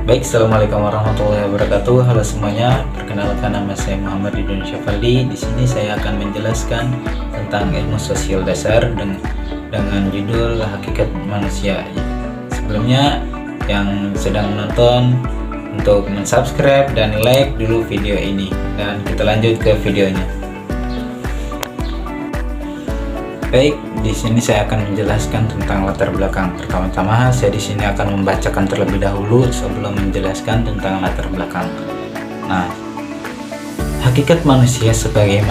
Baik, assalamualaikum warahmatullahi wabarakatuh. Halo semuanya, perkenalkan nama saya Muhammad Ridwan Syafaldi. Di sini saya akan menjelaskan tentang ilmu sosial dasar dengan judul Hakikat Manusia. Sebelumnya, yang sedang menonton untuk mensubscribe dan like dulu video ini, dan kita lanjut ke videonya. Baik, di sini saya akan menjelaskan tentang latar belakang. Pertama-tama, saya di sini akan membacakan terlebih dahulu sebelum menjelaskan tentang latar belakang. Nah, hakikat manusia sebagai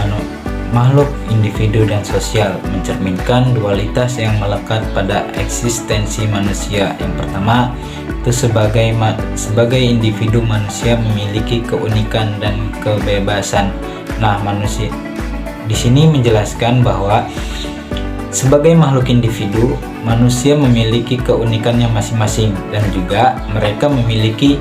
makhluk individu dan sosial mencerminkan dualitas yang melekat pada eksistensi manusia. Yang pertama, itu sebagai individu, manusia memiliki keunikan dan kebebasan. Nah, manusia di sini menjelaskan bahwa sebagai makhluk individu, manusia memiliki keunikannya masing-masing dan juga mereka memiliki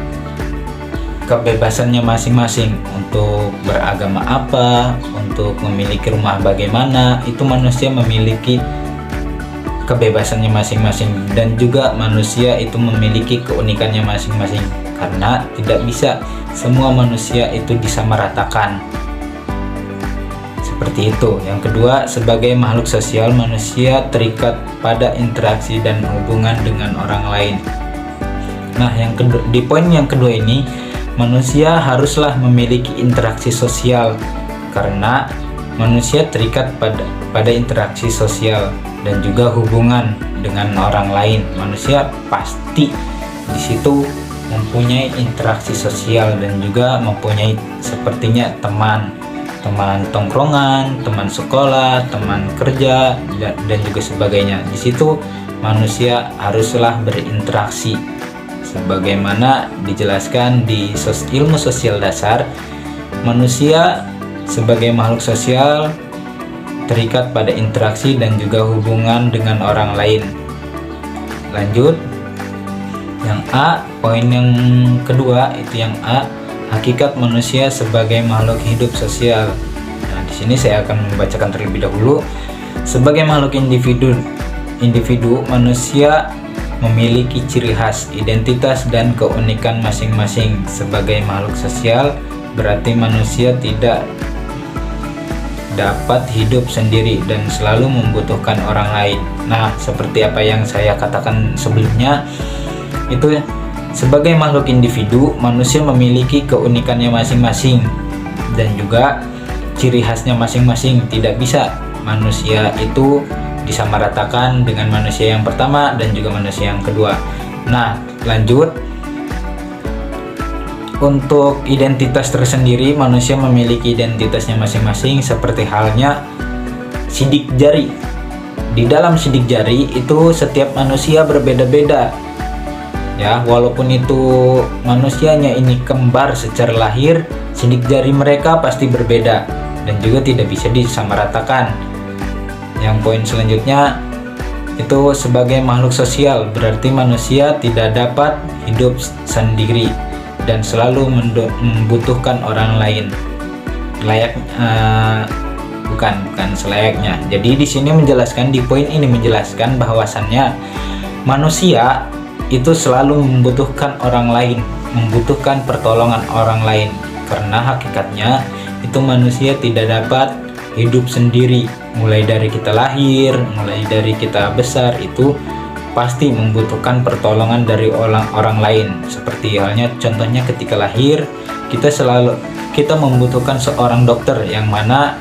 kebebasannya masing-masing untuk beragama apa, untuk memiliki rumah bagaimana, itu manusia memiliki kebebasannya masing-masing, dan juga manusia itu memiliki keunikannya masing-masing karena tidak bisa semua manusia itu disamaratakan. Seperti itu. Yang kedua, sebagai makhluk sosial, manusia terikat pada interaksi dan hubungan dengan orang lain. Nah, di poin yang kedua ini, manusia haruslah memiliki interaksi sosial karena manusia terikat pada interaksi sosial dan juga hubungan dengan orang lain. Manusia pasti di situ mempunyai interaksi sosial dan juga mempunyai sepertinya teman tongkrongan, teman sekolah, teman kerja, dan juga sebagainya. Di situ manusia haruslah berinteraksi sebagaimana dijelaskan di ilmu sosial dasar. Manusia sebagai makhluk sosial terikat pada interaksi dan juga hubungan dengan orang lain. Lanjut, yang A, poin yang kedua itu yang A, hakikat manusia sebagai makhluk hidup sosial. Nah, di sini saya akan membacakan terlebih dahulu. Sebagai makhluk individu, manusia memiliki ciri khas, identitas, dan keunikan masing-masing. Sebagai makhluk sosial, berarti manusia tidak dapat hidup sendiri dan selalu membutuhkan orang lain. Nah, seperti apa yang saya katakan sebelumnya, itu sebagai makhluk individu, manusia memiliki keunikannya masing-masing dan juga ciri khasnya masing-masing. Tidak bisa manusia itu disamaratakan dengan manusia yang pertama dan juga manusia yang kedua. Nah, lanjut. Untuk identitas tersendiri, manusia memiliki identitasnya masing-masing seperti halnya sidik jari. Di dalam sidik jari itu setiap manusia berbeda-beda. Ya, walaupun itu manusianya ini kembar secara lahir, sidik jari mereka pasti berbeda dan juga tidak bisa disamaratakan. Yang poin selanjutnya itu sebagai makhluk sosial, berarti manusia tidak dapat hidup sendiri dan selalu membutuhkan orang lain. Bukan selayaknya. Jadi di sini menjelaskan, di poin ini menjelaskan bahwasannya manusia itu selalu membutuhkan orang lain, membutuhkan pertolongan orang lain, karena hakikatnya itu manusia tidak dapat hidup sendiri. Mulai dari kita lahir, mulai dari kita besar, itu pasti membutuhkan pertolongan dari orang lain. Seperti halnya contohnya ketika lahir, kita membutuhkan seorang dokter yang mana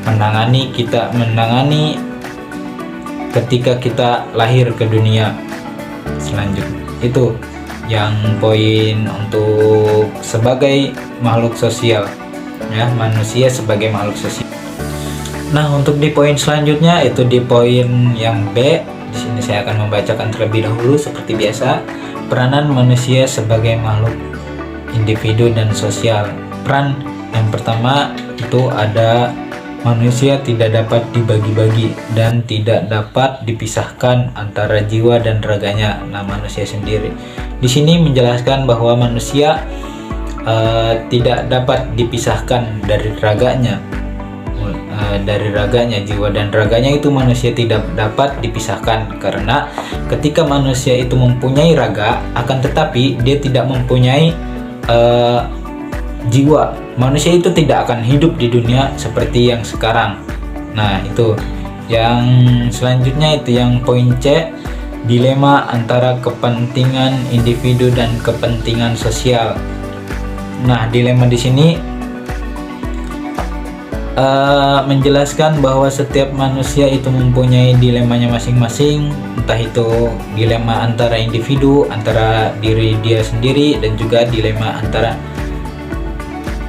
menangani ketika kita lahir ke dunia. Selanjutnya itu yang poin untuk sebagai makhluk sosial, ya, manusia sebagai makhluk sosial. Nah, untuk di poin selanjutnya itu di poin yang B. Di sini saya akan membacakan terlebih dahulu seperti biasa. Peranan manusia sebagai makhluk individu dan sosial. Peran yang pertama itu ada manusia tidak dapat dibagi-bagi dan tidak dapat dipisahkan antara jiwa dan raganya. Nah, manusia sendiri di sini menjelaskan bahwa manusia tidak dapat dipisahkan dari raganya. dari raganya. Jiwa dan raganya itu manusia tidak dapat dipisahkan, karena ketika manusia itu mempunyai raga, akan tetapi dia tidak mempunyai jiwa, manusia itu tidak akan hidup di dunia seperti yang sekarang. Nah, itu yang selanjutnya, itu yang poin C, dilema antara kepentingan individu dan kepentingan sosial. Nah, dilema di sini menjelaskan bahwa setiap manusia itu mempunyai dilemanya masing-masing, entah itu dilema antara individu, antara diri dia sendiri, dan juga dilema antara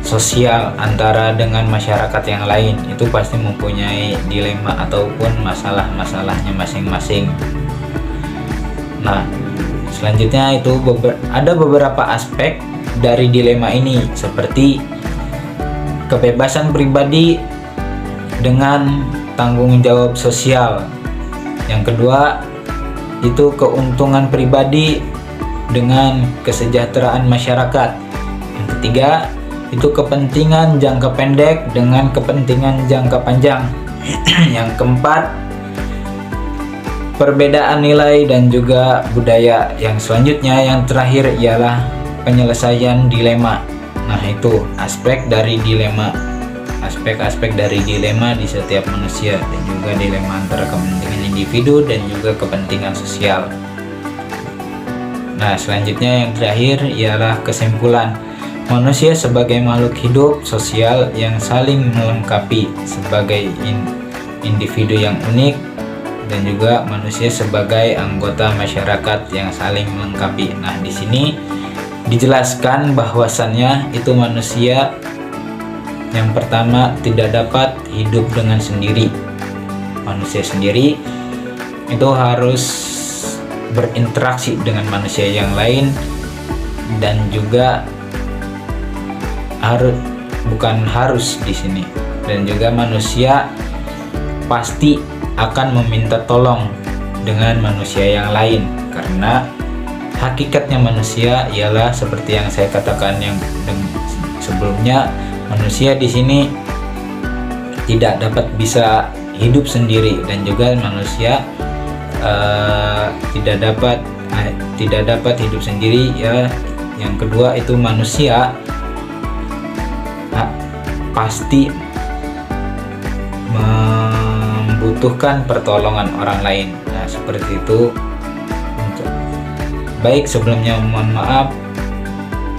sosial, antara dengan masyarakat yang lain. Itu pasti mempunyai dilema ataupun masalah-masalahnya masing-masing. Nah, selanjutnya itu ada beberapa aspek dari dilema ini, seperti kebebasan pribadi dengan tanggung jawab sosial. Yang kedua itu keuntungan pribadi dengan kesejahteraan masyarakat. Yang ketiga itu kepentingan jangka pendek dengan kepentingan jangka panjang. Yang keempat, perbedaan nilai dan juga budaya. Yang selanjutnya, yang terakhir ialah penyelesaian dilema. Nah, itu aspek dari dilema, aspek-aspek dari dilema di setiap manusia, dan juga dilema antara kepentingan individu dan juga kepentingan sosial. Nah, selanjutnya yang terakhir ialah kesimpulan. Manusia sebagai makhluk hidup sosial yang saling melengkapi, sebagai individu yang unik, dan juga manusia sebagai anggota masyarakat yang saling melengkapi. Nah, di sini dijelaskan bahwasannya itu manusia yang pertama tidak dapat hidup dengan sendiri. Manusia sendiri itu harus berinteraksi dengan manusia yang lain, dan juga harus di sini, dan juga manusia pasti akan meminta tolong dengan manusia yang lain, karena hakikatnya manusia ialah seperti yang saya katakan yang sebelumnya, manusia di sini tidak dapat bisa hidup sendiri, dan juga manusia tidak dapat hidup sendiri ya. Yang kedua itu manusia pasti membutuhkan pertolongan orang lain. Nah, seperti itu. Baik, sebelumnya mohon maaf,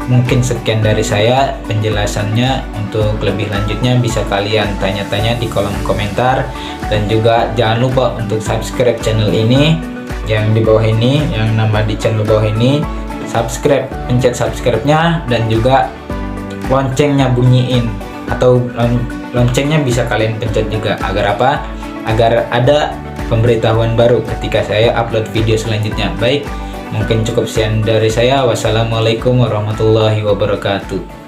mungkin sekian dari saya penjelasannya. Untuk lebih lanjutnya bisa kalian tanya-tanya di kolom komentar, dan juga jangan lupa untuk subscribe channel ini yang di bawah ini, yang nama di channel bawah ini. Subscribe, pencet subscribe-nya, dan juga loncengnya bunyiin, atau loncengnya bisa kalian pencet juga, agar apa? Agar ada pemberitahuan baru ketika saya upload video selanjutnya. Baik, mungkin cukup sekian dari saya. Wassalamualaikum warahmatullahi wabarakatuh.